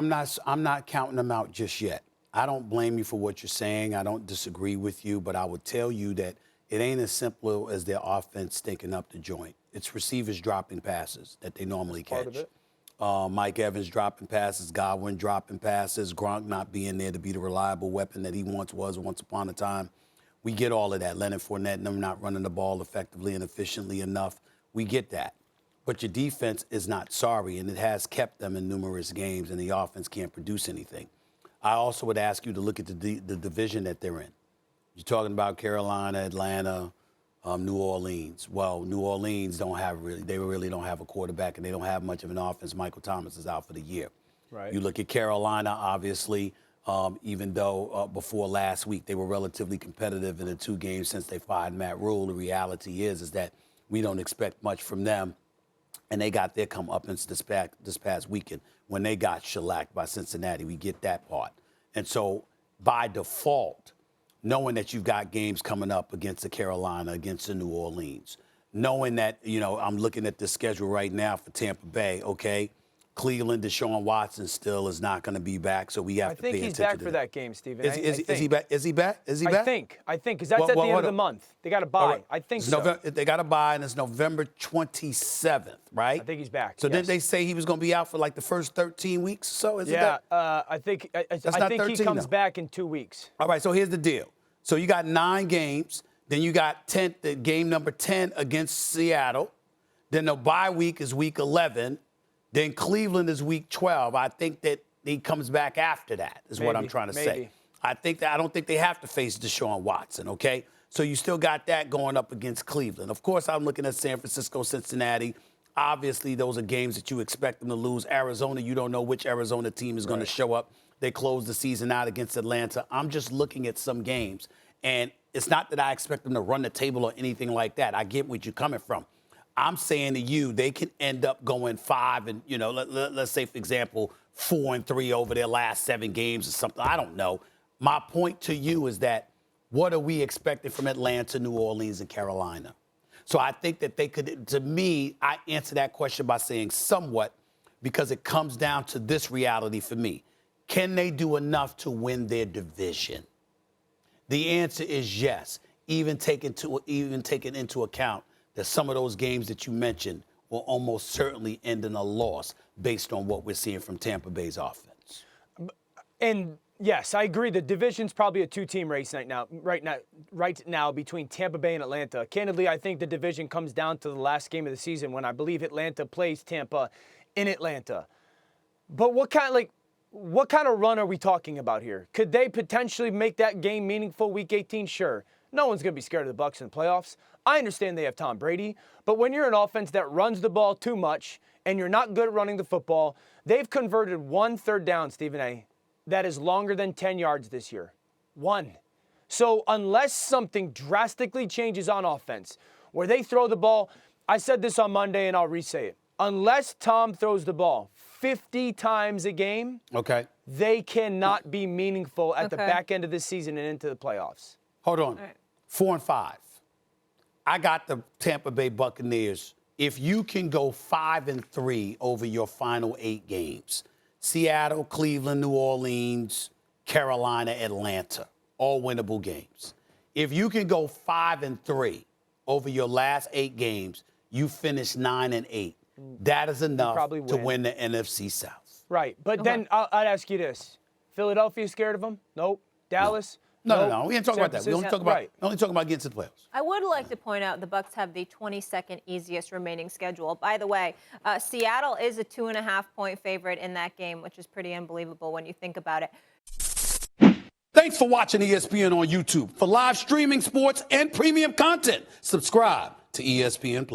I'm not counting them out just yet. I don't blame you for what you're saying. I don't disagree with you, but I would tell you that it ain't as simple as their offense stinking up the joint. It's receivers dropping passes that they normally catch. Part of it. Mike Evans dropping passes, Godwin dropping passes, Gronk not being there to be the reliable weapon that he once was once upon a time. We get all of that. Leonard Fournette and them not running the ball effectively and efficiently enough. We get that. But your defense is not sorry, and it has kept them in numerous games, and the offense can't produce anything. I also would ask you to look at the division that they're in. You're talking about Carolina, Atlanta, New Orleans. Well, New Orleans they really don't have a quarterback, and they don't have much of an offense. Michael Thomas is out for the year. Right. You look at Carolina, obviously, even though before last week they were relatively competitive in the 2 games since they fired Matt Rule, the reality is that we don't expect much from them. And they got their comeuppance this past weekend when they got shellacked by Cincinnati. We get that part. And so by default, knowing that you've got games coming up against the Carolina, against the New Orleans, knowing that, I'm looking at the schedule right now for Tampa Bay, okay, Cleveland, Deshaun Watson still is not going to be back, so we have to pay attention to that. I think he's back for that game, Stephen. Is he back? Is he back? I think, because that's at the end of the month. They got to buy. Right. I think so. They got to buy, and it's November 27th, right? I think he's back. So didn't they say he was going to be out for like the first 13 weeks or so? I think he comes back in 2 weeks. All right, so here's the deal. So you got 9 games. Then you got game number 10 against Seattle. Then the bye week is week 11. Then Cleveland is week 12. I think that he comes back after that, is what I'm trying to say. I don't think they have to face Deshaun Watson, okay? So you still got that going up against Cleveland. Of course, I'm looking at San Francisco, Cincinnati. Obviously, those are games that you expect them to lose. Arizona, you don't know which Arizona team is going to show up. They closed the season out against Atlanta. I'm just looking at some games. And it's not that I expect them to run the table or anything like that. I get where you're coming from. I'm saying to you, they can end up going 5 and, let's say, for example, 4-3 over their last 7 games or something. I don't know. My point to you is that what are we expecting from Atlanta, New Orleans, and Carolina? So I think that they could, to me, I answer that question by saying somewhat, because it comes down to this reality for me. Can they do enough to win their division? The answer is yes, even taking into account that some of those games that you mentioned will almost certainly end in a loss based on what we're seeing from Tampa Bay's offense. And yes, I agree. The division's probably a 2-team race right now between Tampa Bay and Atlanta. Candidly, I think the division comes down to the last game of the season when I believe Atlanta plays Tampa in Atlanta. But what kind of run are we talking about here? Could they potentially make that game meaningful week 18? Sure. No one's going to be scared of the Bucs in the playoffs. I understand they have Tom Brady, but when you're an offense that runs the ball too much and you're not good at running the football, they've converted 1 third down, Stephen A., that is longer than 10 yards this year. 1. So unless something drastically changes on offense, where they throw the ball, I said this on Monday and I'll re-say it. Unless Tom throws the ball 50 times a game, they cannot be meaningful at the back end of this season and into the playoffs. Hold on. 4-5. I got the Tampa Bay Buccaneers. If you can go 5-3 over your final 8 games, Seattle, Cleveland, New Orleans, Carolina, Atlanta, all winnable games. If you can go 5-3 over your last 8 games, you finish 9-8. That is enough to win the NFC South. Right. But then I'd ask you this. Philadelphia scared of them? Nope. Dallas? No. We ain't talking about that. We only talking about getting to the playoffs. I would like to point out the Bucs have the 22nd easiest remaining schedule. By the way, Seattle is a 2.5-point favorite in that game, which is pretty unbelievable when you think about it. Thanks for watching ESPN on YouTube. For live streaming, sports, and premium content, subscribe to ESPN+.